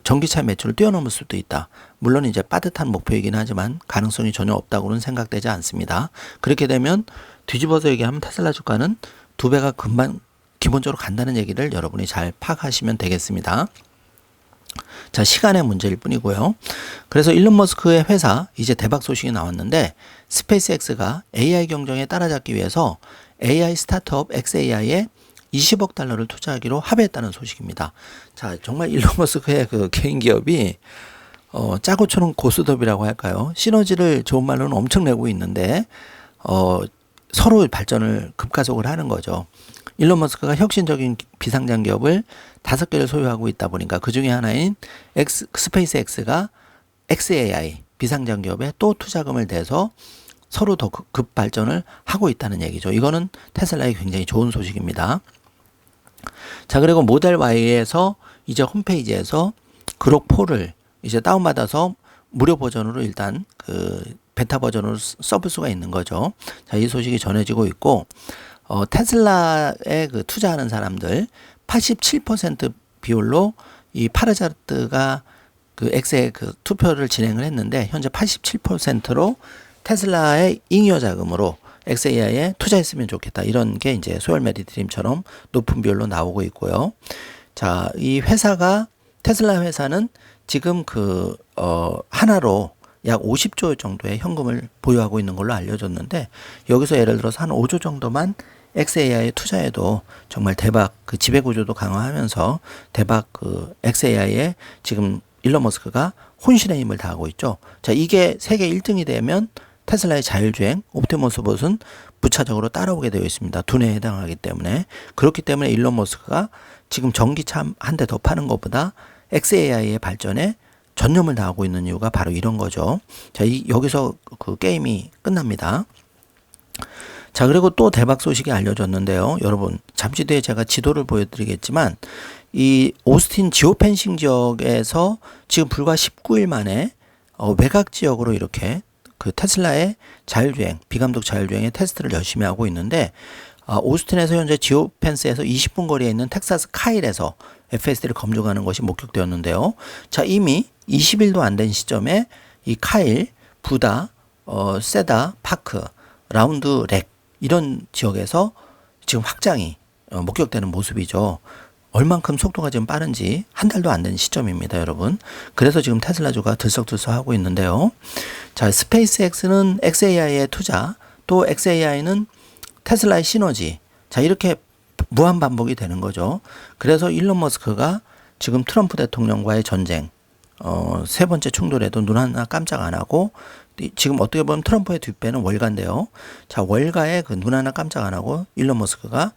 전기차 매출을 뛰어넘을 수도 있다. 물론 이제 빠듯한 목표이긴 하지만 가능성이 전혀 없다고는 생각되지 않습니다. 그렇게 되면 뒤집어서 얘기하면 테슬라 주가는 2배가 금방 기본적으로 간다는 얘기를 여러분이 잘 파악하시면 되겠습니다. 자, 시간의 문제일 뿐이고요. 그래서 일론 머스크의 회사 이제 대박 소식이 나왔는데, 스페이스X가 AI 경쟁에 따라잡기 위해서 AI 스타트업 XAI에 20억 달러를 투자하기로 합의했다는 소식입니다. 자, 정말 일론 머스크의 그 개인 기업이 짜고 치는 고스톱이라고 할까요? 시너지를 좋은 말로는 엄청 내고 있는데 서로 발전을 급가속을 하는 거죠. 일론 머스크가 혁신적인 비상장 기업을 5개를 소유하고 있다 보니까 그 중에 하나인 스페이스 X가 XAI 비상장 기업에 또 투자금을 대서 서로 더 급 발전을 하고 있다는 얘기죠. 이거는 테슬라에 굉장히 좋은 소식입니다. 자, 그리고 모델 Y에서 이제 홈페이지에서 그록 4를 이제 다운받아서 무료 버전으로 일단 그 베타 버전으로 써볼 수가 있는 거죠. 자, 이 소식이 전해지고 있고, 테슬라에 그 투자하는 사람들 87% 비율로 이 파르자르트가 그 X의 그 투표를 진행을 했는데 현재 87%로 테슬라의 잉여 자금으로 XAI에 투자했으면 좋겠다. 이런 게 이제 소열메리 드림처럼 높은 비율로 나오고 있고요. 자, 이 회사가 테슬라 회사는 지금 하나로 약 50조 정도의 현금을 보유하고 있는 걸로 알려졌는데 여기서 예를 들어서 한 5조 정도만 XAI에 투자해도 정말 대박 그 지배구조도 강화하면서 대박 그 XAI에 지금 일론 머스크가 혼신의 힘을 다하고 있죠. 자, 이게 세계 1등이 되면 테슬라의 자율주행 옵티머스 봇은 부차적으로 따라오게 되어 있습니다. 두뇌에 해당하기 때문에. 그렇기 때문에 일론 머스크가 지금 전기차 한 대 더 파는 것보다 XAI의 발전에 전념을 다하고 있는 이유가 바로 이런 거죠. 자, 여기서 그 게임이 끝납니다. 자, 그리고 또 대박 소식이 알려졌는데요. 여러분, 잠시 뒤에 제가 지도를 보여드리겠지만 이 오스틴 지오펜싱 지역에서 지금 불과 19일 만에 외곽 지역으로 이렇게 그 테슬라의 자율주행, 비감독 자율주행의 테스트를 열심히 하고 있는데 오스틴에서 현재 지오펜스에서 20분 거리에 있는 텍사스 카일에서 FSD를 검증하는 것이 목격되었는데요. 자, 이미 20일도 안 된 시점에 이 카일, 부다, 세다, 파크, 라운드 렉 이런 지역에서 지금 확장이 목격되는 모습이죠. 얼만큼 속도가 지금 빠른지 한 달도 안 된 시점입니다, 여러분. 그래서 지금 테슬라주가 들썩들썩 하고 있는데요. 자, 스페이스 X는 XAI의 투자, 또 XAI는 테슬라의 시너지. 자, 이렇게 무한 반복이 되는 거죠. 그래서 일론 머스크가 지금 트럼프 대통령과의 전쟁, 세 번째 충돌에도 눈 하나 깜짝 안 하고, 지금 어떻게 보면 트럼프의 뒷배는 월가인데요. 자, 월가에 그 눈 하나 깜짝 안 하고 일론 머스크가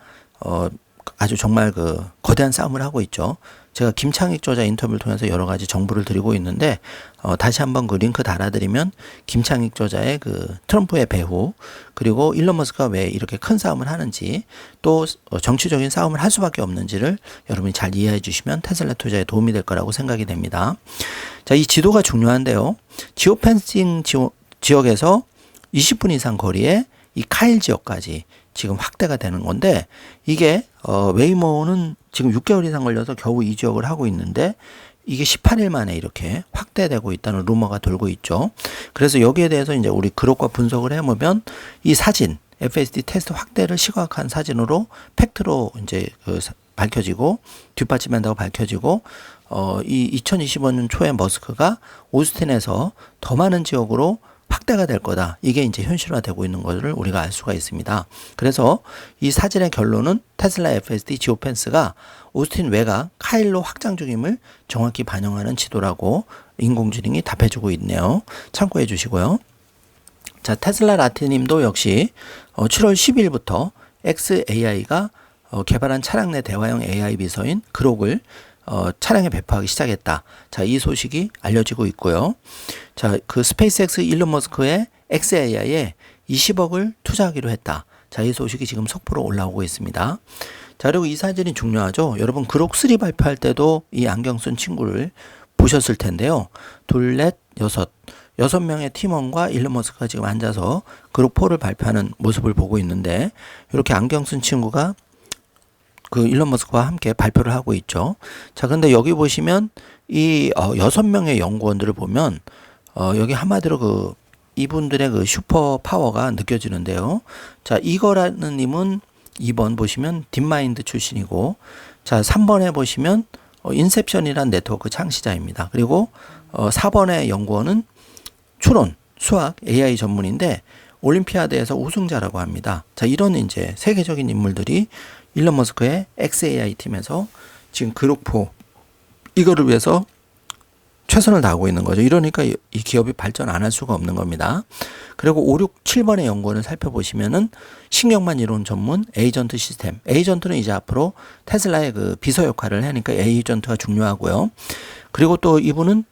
아주 정말 그 거대한 싸움을 하고 있죠. 제가 김창익 저자 인터뷰를 통해서 여러 가지 정보를 드리고 있는데 다시 한번 그 링크 달아드리면 김창익 저자의 그 트럼프의 배후 그리고 일론 머스크가 왜 이렇게 큰 싸움을 하는지 또 정치적인 싸움을 할 수밖에 없는지를 여러분이 잘 이해해 주시면 테슬라 투자에 도움이 될 거라고 생각이 됩니다. 자, 이 지도가 중요한데요. 지오펜싱 지역에서 20분 이상 거리에 이 카일 지역까지 지금 확대가 되는 건데 이게 웨이모는 지금 6개월 이상 걸려서 겨우 이 지역을 하고 있는데 이게 18일 만에 이렇게 확대되고 있다는 루머가 돌고 있죠. 그래서 여기에 대해서 이제 우리 그룹과 분석을 해보면 이 사진 FSD 테스트 확대를 시각화한 사진으로 팩트로 이제 밝혀지고 뒷받침한다고 밝혀지고 이 2025년 초에 머스크가 오스틴에서 더 많은 지역으로 확대가 될 거다. 이게 이제 현실화되고 있는 것을 우리가 알 수가 있습니다. 그래서 이 사진의 결론은 테슬라 FSD 지오펜스가 오스틴 외곽 카일로 확장 중임을 정확히 반영하는 지도라고 인공지능이 답해주고 있네요. 참고해 주시고요. 자, 테슬라 라티님도 역시 7월 10일부터 XAI가 개발한 차량 내 대화형 AI 비서인 그록을 차량에 배포하기 시작했다. 자, 이 소식이 알려지고 있고요. 자, 그 스페이스X 일론 머스크의 XAI에 20억을 투자하기로 했다. 자, 이 소식이 지금 속보로 올라오고 있습니다. 자, 그리고 이 사진이 중요하죠. 여러분 그록 3 발표할 때도 이 안경 쓴 친구를 보셨을 텐데요. 둘, 넷, 여섯 명의 팀원과 일론 머스크가 지금 앉아서 그록 4를 발표하는 모습을 보고 있는데 이렇게 안경 쓴 친구가 그 일론 머스크와 함께 발표를 하고 있죠. 자, 근데 여기 보시면 이 6명의 연구원들을 보면 여기 한마디로 이분들의 그 슈퍼 파워가 느껴지는데요. 자, 이거라는 님은 2번 보시면 딥마인드 출신이고, 자, 3번에 보시면 인셉션이란 네트워크 창시자입니다. 그리고 4번의 연구원은 추론, 수학, AI 전문인데 올림피아드에서 우승자라고 합니다. 자, 이런 이제 세계적인 인물들이 일론 머스크의 XAI 팀에서 지금 그룹4 이거를 위해서 최선을 다하고 있는 거죠. 이러니까 이 기업이 발전 안 할 수가 없는 겁니다. 그리고 5, 6, 7번의 연구원을 살펴보시면은 신경만 이론 전문 에이전트 시스템. 에이전트는 이제 앞으로 테슬라의 그 비서 역할을 하니까 에이전트가 중요하고요. 그리고 또 이분은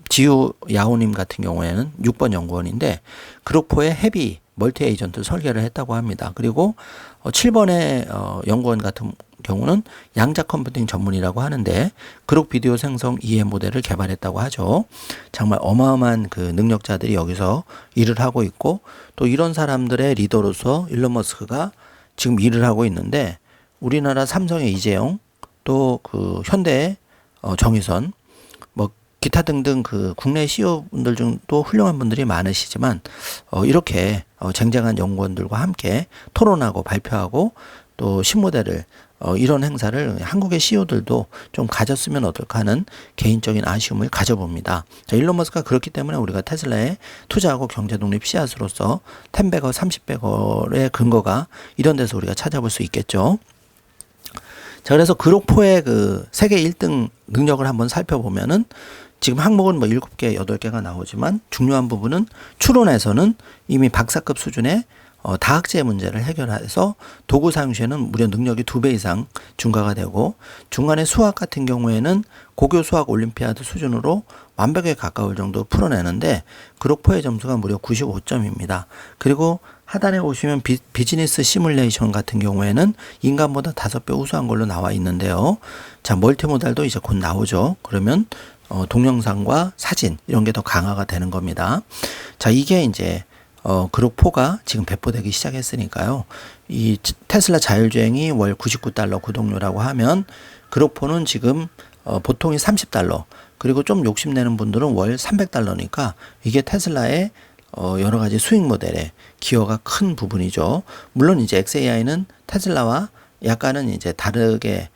지유 야오님 같은 경우에는 6번 연구원인데 그룹4의 헤비 멀티 에이전트 설계를 했다고 합니다. 그리고 7번의 연구원 같은 경우는 양자 컴퓨팅 전문이라고 하는데 그룹 비디오 생성 이해 모델을 개발했다고 하죠. 정말 어마어마한 그 능력자들이 여기서 일을 하고 있고 또 이런 사람들의 리더로서 일론 머스크가 지금 일을 하고 있는데 우리나라 삼성의 이재용 또 그 현대의 정의선 뭐 기타 등등 그 국내 CEO분들 중도 훌륭한 분들이 많으시지만 이렇게 쟁쟁한 연구원들과 함께 토론하고 발표하고 또 신모델을 이런 행사를 한국의 CEO들도 좀 가졌으면 어떨까 하는 개인적인 아쉬움을 가져봅니다. 자, 일론 머스크가 그렇기 때문에 우리가 테슬라에 투자하고 경제 독립 씨앗으로서 10배거, 30배거의 근거가 이런 데서 우리가 찾아볼 수 있겠죠. 자, 그래서 그룹4의 그 세계 1등 능력을 한번 살펴보면은 지금 항목은 뭐 7개, 8개가 나오지만 중요한 부분은 추론에서는 이미 박사급 수준의 다학제 문제를 해결해서 도구 사용 시에는 무려 능력이 2배 이상 증가가 되고 중간에 수학 같은 경우에는 고교 수학 올림피아드 수준으로 완벽에 가까울 정도 풀어내는데 그룹4의 점수가 무려 95점입니다. 그리고 하단에 보시면 비즈니스 시뮬레이션 같은 경우에는 인간보다 5배 우수한 걸로 나와 있는데요. 자, 멀티모달도 이제 곧 나오죠. 그러면 동영상과 사진 이런 게 더 강화가 되는 겁니다. 자, 이게 이제 그룹4가 지금 배포되기 시작했으니까요. 이 테슬라 자율주행이 월 $99 구독료라고 하면 그룹4는 지금 보통이 $30 그리고 좀 욕심내는 분들은 월 $300니까 이게 테슬라의 여러 가지 수익 모델에 기여가 큰 부분이죠. 물론 이제 XAI는 테슬라와 약간은 이제 다르게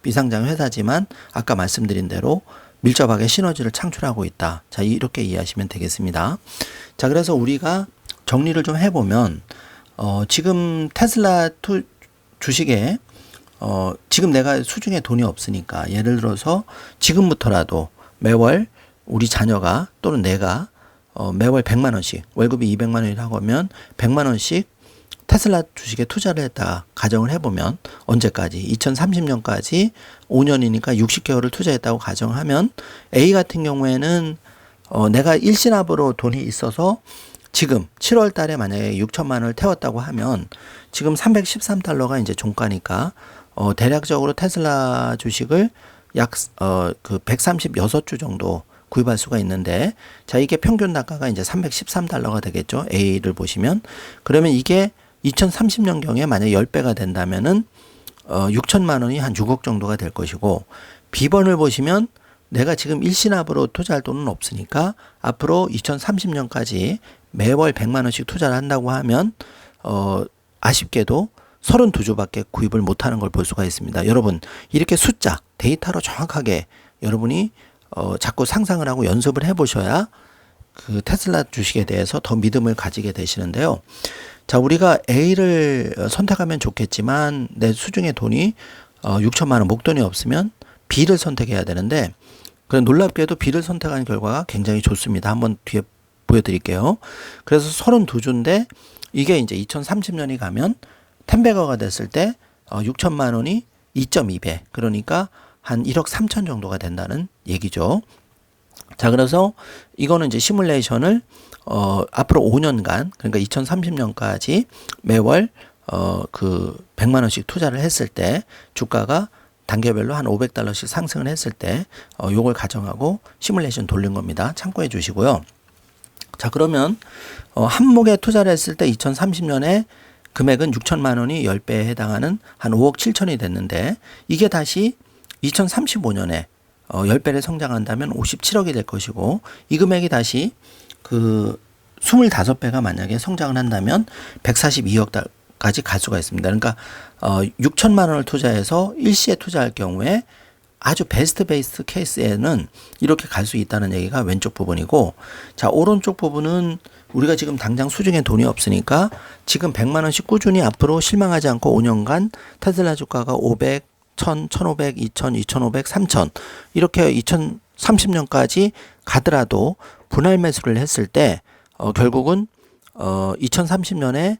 비상장 회사지만 아까 말씀드린 대로 밀접하게 시너지를 창출하고 있다. 자, 이렇게 이해하시면 되겠습니다. 자, 그래서 우리가 정리를 좀 해보면 지금 테슬라 주식에 지금 내가 수중에 돈이 없으니까 예를 들어서 지금부터라도 매월 우리 자녀가 또는 내가 매월 100만 원씩 월급이 200만 원이라고 하면 100만 원씩 테슬라 주식에 투자를 했다 가정을 해보면 언제까지 2030년까지 5년이니까 60개월을 투자했다고 가정하면 A 같은 경우에는 내가 일시납으로 돈이 있어서 지금 7월 달에 만약에 6천만 원을 태웠다고 하면 지금 $313가 이제 종가니까 대략적으로 테슬라 주식을 약 그 136주 정도 구입할 수가 있는데 자, 이게 평균 단가가 이제 $313가 되겠죠. A를 보시면 그러면 이게 2030년경에 만약에 10배가 된다면은 6천만 원이 한 6억 정도가 될 것이고 B번을 보시면 내가 지금 일시납으로 투자할 돈은 없으니까 앞으로 2030년까지 매월 100만 원씩 투자를 한다고 하면 아쉽게도 32주밖에 구입을 못하는 걸 볼 수가 있습니다. 여러분 이렇게 숫자 데이터로 정확하게 여러분이 자꾸 상상을 하고 연습을 해보셔야 그 테슬라 주식에 대해서 더 믿음을 가지게 되시는데요. 자, 우리가 A를 선택하면 좋겠지만 내 수중에 돈이 6천만 원 목돈이 없으면 B를 선택해야 되는데 그런 놀랍게도 B를 선택한 결과가 굉장히 좋습니다. 한번 뒤에 보여드릴게요. 그래서 32주인데 이게 이제 2030년이 가면 10배거가 됐을 때 6천만 원이 2.2배 그러니까 한 1억 3천 정도가 된다는 얘기죠. 자, 그래서 이거는 이제 시뮬레이션을 앞으로 5년간 그러니까 2030년까지 매월 그 100만 원씩 투자를 했을 때 주가가 단계별로 한 $500씩 상승을 했을 때 요걸 가정하고 시뮬레이션 돌린 겁니다. 참고해 주시고요. 자, 그러면 한목에 투자를 했을 때 2030년에 금액은 6천만 원이 10배에 해당하는 한 5억 7천이 됐는데 이게 다시 2035년에 10배를 성장한다면 57억이 될 것이고 이 금액이 다시 그 25배가 만약에 성장을 한다면 142억까지 갈 수가 있습니다. 그러니까 6천만 원을 투자해서 일시에 투자할 경우에 아주 베스트 케이스에는 이렇게 갈 수 있다는 얘기가 왼쪽 부분이고 자, 오른쪽 부분은 우리가 지금 당장 수중에 돈이 없으니까 지금 100만 원씩 꾸준히 앞으로 실망하지 않고 5년간 테슬라 주가가 500, 1000, 1500, 2000, 2500, 3000 이렇게 2030년까지 가더라도 분할 매수를 했을 때 결국은 2030년에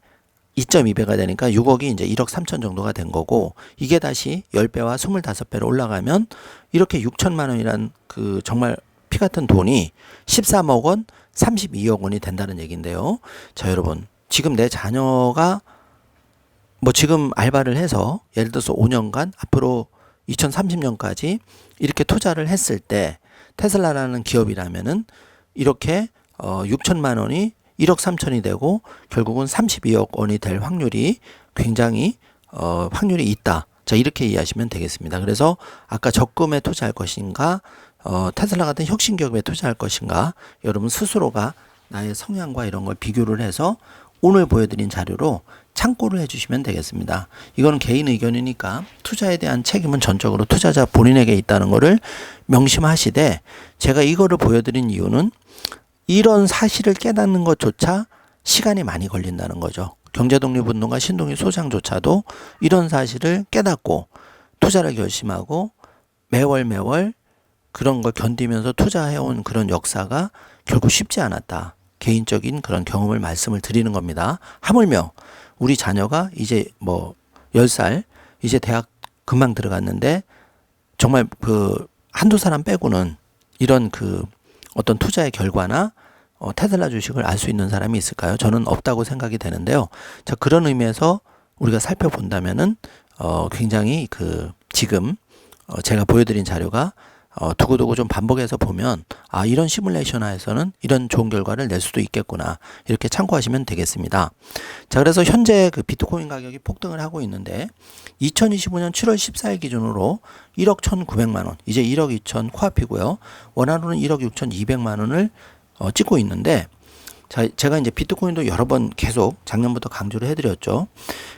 2.2배가 되니까 6억이 이제 1억 3천 정도가 된 거고, 이게 다시 10배와 25배로 올라가면 이렇게 6천만 원이란 그 정말 피 같은 돈이 13억 원, 32억 원이 된다는 얘기인데요. 자, 여러분, 지금 내 자녀가 뭐 지금 알바를 해서 예를 들어서 5년간 앞으로 2030년까지 이렇게 투자를 했을 때 테슬라라는 기업이라면은 이렇게 6천만 원이 1억 3천이 되고 결국은 32억 원이 될 확률이 굉장히 확률이 있다. 자, 이렇게 이해하시면 되겠습니다. 그래서 아까 적금에 투자할 것인가, 테슬라 같은 혁신 기업에 투자할 것인가, 여러분 스스로가 나의 성향과 이런 걸 비교를 해서 오늘 보여드린 자료로 참고를 해주시면 되겠습니다. 이건 개인 의견이니까 투자에 대한 책임은 전적으로 투자자 본인에게 있다는 것을 명심하시되, 제가 이거를 보여드린 이유는 이런 사실을 깨닫는 것조차 시간이 많이 걸린다는 거죠. 경제독립운동가 신동희 소장조차도 이런 사실을 깨닫고 투자를 결심하고 매월 그런 걸 견디면서 투자해온 그런 역사가 결국 쉽지 않았다. 개인적인 그런 경험을 말씀을 드리는 겁니다. 하물며 우리 자녀가 이제 뭐 10살 이제 대학 금방 들어갔는데 정말 그 한두 사람 빼고는 이런 그 어떤 투자의 결과나 테슬라 주식을 알 수 있는 사람이 있을까요? 저는 없다고 생각이 되는데요. 자, 그런 의미에서 우리가 살펴본다면은 굉장히 그 지금 제가 보여드린 자료가 두고두고 좀 반복해서 보면 이런 시뮬레이션하에서는 이런 좋은 결과를 낼 수도 있겠구나, 이렇게 참고하시면 되겠습니다. 자, 그래서 현재 그 비트코인 가격이 폭등을 하고 있는데 2025년 7월 14일 기준으로 1억 1,900만 원, 이제 1억 2천 코앞이고요. 원화로는 1억 6,200만 원을 찍고 있는데, 자, 제가 이제 비트코인도 여러 번 계속 작년부터 강조를 해드렸죠.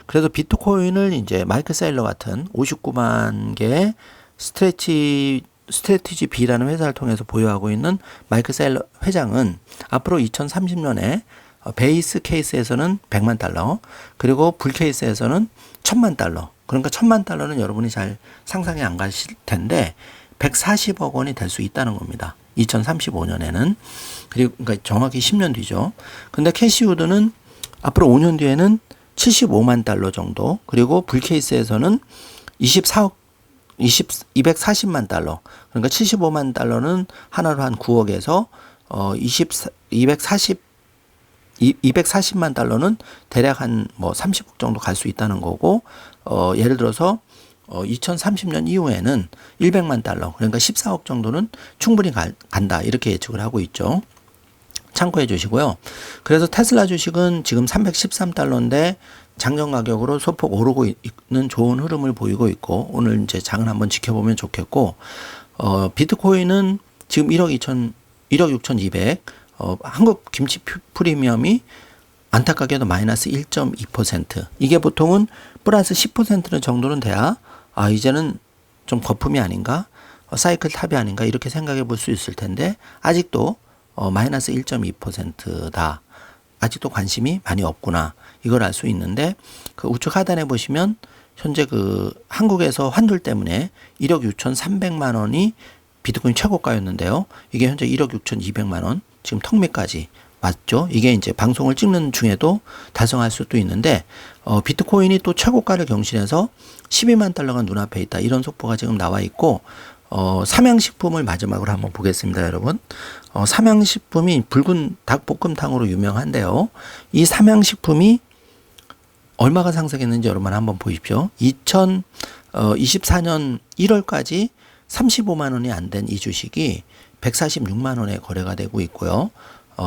그래서 비트코인을 이제 마이클 사일러 같은 59만 개의 스트래티지 B라는 회사를 통해서 보유하고 있는 마이클 사일러 회장은 앞으로 2030년에 베이스 케이스에서는 100만 달러, 그리고 불 케이스에서는 1000만 달러, 그러니까 1000만 달러는 여러분이 잘 상상이 안 가실 텐데 140억 원이 될 수 있다는 겁니다. 2035년에는. 그리고 그러니까 정확히 10년 뒤죠. 근데 캐시우드는 앞으로 5년 뒤에는 75만 달러 정도, 그리고 불 케이스에서는 240만 달러. 그러니까 75만 달러는 하나로 한 9억에서 240만 달러는 대략 한 뭐 30억 정도 갈 수 있다는 거고, 예를 들어서 2030년 이후에는 100만 달러, 그러니까 14억 정도는 충분히 간다, 이렇게 예측을 하고 있죠. 참고해 주시고요. 그래서 테슬라 주식은 지금 313달러인데 장전 가격으로 소폭 오르고 있는 좋은 흐름을 보이고 있고, 오늘 이제 장을 한번 지켜보면 좋겠고, 비트코인은 지금 1억 6,200, 한국 김치 프리미엄이 안타깝게도 마이너스 1.2%. 이게 보통은 플러스 10% 정도는 돼야 이제는 좀 거품이 아닌가, 사이클 탑이 아닌가, 이렇게 생각해 볼 수 있을 텐데 아직도 마이너스 1.2%다. 아직도 관심이 많이 없구나, 이걸 알 수 있는데, 그 우측 하단에 보시면 현재 그 한국에서 환율 때문에 1억 6,300만 원이 비트코인 최고가였는데요. 이게 현재 1억 6,200만 원, 지금 턱 밑까지 왔죠. 이게 이제 방송을 찍는 중에도 달성할 수도 있는데, 비트코인이 또 최고가를 경신해서 12만 달러가 눈앞에 있다, 이런 속보가 지금 나와 있고, 삼양식품을 마지막으로 한번 보겠습니다, 여러분. 삼양식품이 붉은 닭볶음탕으로 유명한데요. 이 삼양식품이 얼마가 상승했는지 여러분 한번 보십시오. 2024년 1월까지 35만 원이 안 된 이 주식이 146만 원에 거래가 되고 있고요.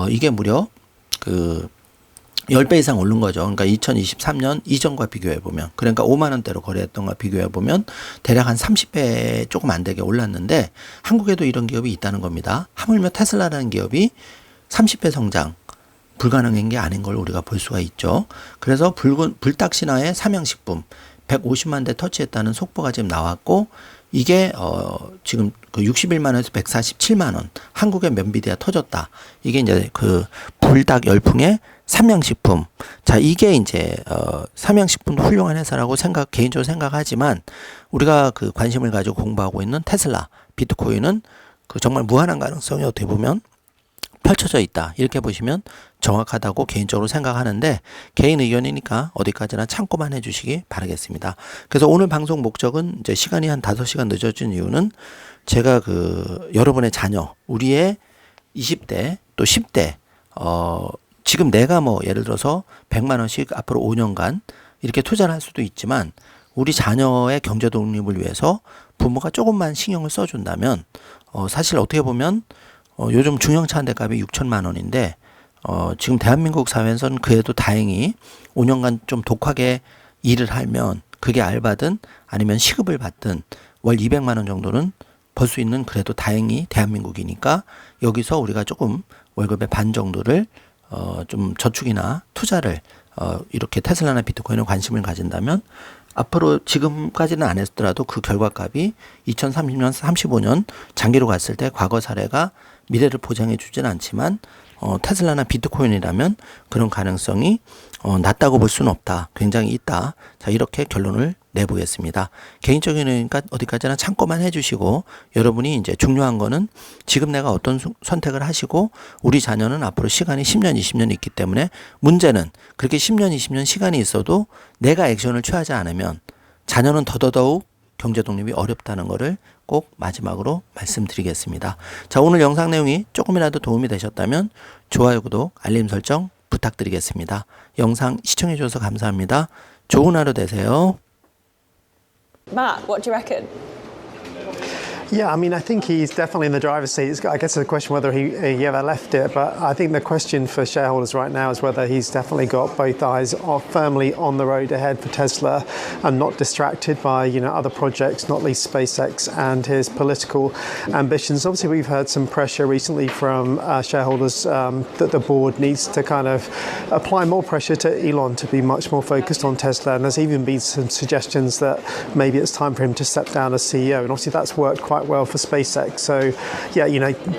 이게 무려 그 10배 이상 오른 거죠. 그러니까 2023년 이전과 비교해 보면, 그러니까 5만 원대로 거래했던 거 비교해 보면 대략 한 30배 조금 안 되게 올랐는데, 한국에도 이런 기업이 있다는 겁니다. 하물며 테슬라라는 기업이 30배 성장 불가능한 게 아닌 걸 우리가 볼 수가 있죠. 그래서 불닭신화의 삼양식품 150만 대 터치했다는 속보가 지금 나왔고, 이게 지금 그 61만 원에서 147만 원, 한국의 면비디아 터졌다. 이게 이제 그 불닭 열풍의 삼양식품. 자, 이게 이제 삼양식품도 훌륭한 회사라고 개인적으로 생각하지만 우리가 그 관심을 가지고 공부하고 있는 테슬라, 비트코인은 그 정말 무한한 가능성이 어떻게 보면 펼쳐져 있다. 이렇게 보시면 정확하다고 개인적으로 생각하는데 개인 의견이니까 어디까지나 참고만 해주시기 바라겠습니다. 그래서 오늘 방송 목적은 이제 시간이 한 5시간 늦어진 이유는 제가 그 여러분의 자녀, 우리의 20대 또 10대 지금 내가 뭐 예를 들어서 100만 원씩 앞으로 5년간 이렇게 투자를 할 수도 있지만 우리 자녀의 경제 독립을 위해서 부모가 조금만 신경을 써준다면 사실 어떻게 보면 요즘 중형차 한 대 값이 6천만 원인데 지금 대한민국 사회에서는 그래도 다행히 5년간 좀 독하게 일을 하면 그게 알바든 아니면 시급을 받든 월 200만 원 정도는 벌 수 있는 그래도 다행히 대한민국이니까 여기서 우리가 조금 월급의 반 정도를 좀 저축이나 투자를 이렇게 테슬라나 비트코인에 관심을 가진다면 앞으로 지금까지는 안 했더라도 그 결과값이 2030년, 35년 장기로 갔을 때 과거 사례가 미래를 보장해 주진 않지만 테슬라나 비트코인이라면 그런 가능성이 낮다고 볼 수는 없다. 굉장히 있다. 자, 이렇게 결론을 내보겠습니다. 개인적인 의견이니까 어디까지나 참고만 해주시고 여러분이 이제 중요한 거는 지금 내가 어떤 선택을 하시고 우리 자녀는 앞으로 시간이 10년, 20년 있기 때문에 문제는 그렇게 10년, 20년 시간이 있어도 내가 액션을 취하지 않으면 자녀는 더더욱 경제 독립이 어렵다는 것을 꼭 마지막으로 말씀드리겠습니다. 자, 오늘 영상 내용이 조금이라도 도움이 되셨다면 좋아요, 구독, 알림 설정 부탁드리겠습니다. 영상 시청해 주셔서 감사합니다. 좋은 하루 되세요. Matt, what do you reckon? Yeah, I mean, I think he's definitely in the driver's seat. I guess it's a question whether he ever left it, but I think the question for shareholders right now is whether he's definitely got both eyes firmly on the road ahead for Tesla and not distracted by, other projects, not least SpaceX and his political ambitions. Obviously, we've heard some pressure recently from shareholders that the board needs to kind of apply more pressure to Elon to be much more focused on Tesla, and there's even been some suggestions that maybe it's time for him to step down as CEO, and obviously that's worked quite well for SpaceX. So yeah,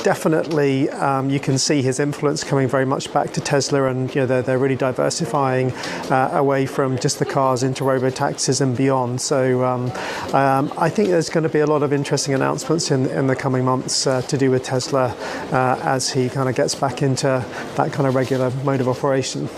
definitely you can see his influence coming very much back to Tesla, and they're really diversifying away from just the cars into robo-taxis and beyond. So I think there's going to be a lot of interesting announcements in the coming months to do with Tesla as he kind of gets back into that kind of regular mode of operation.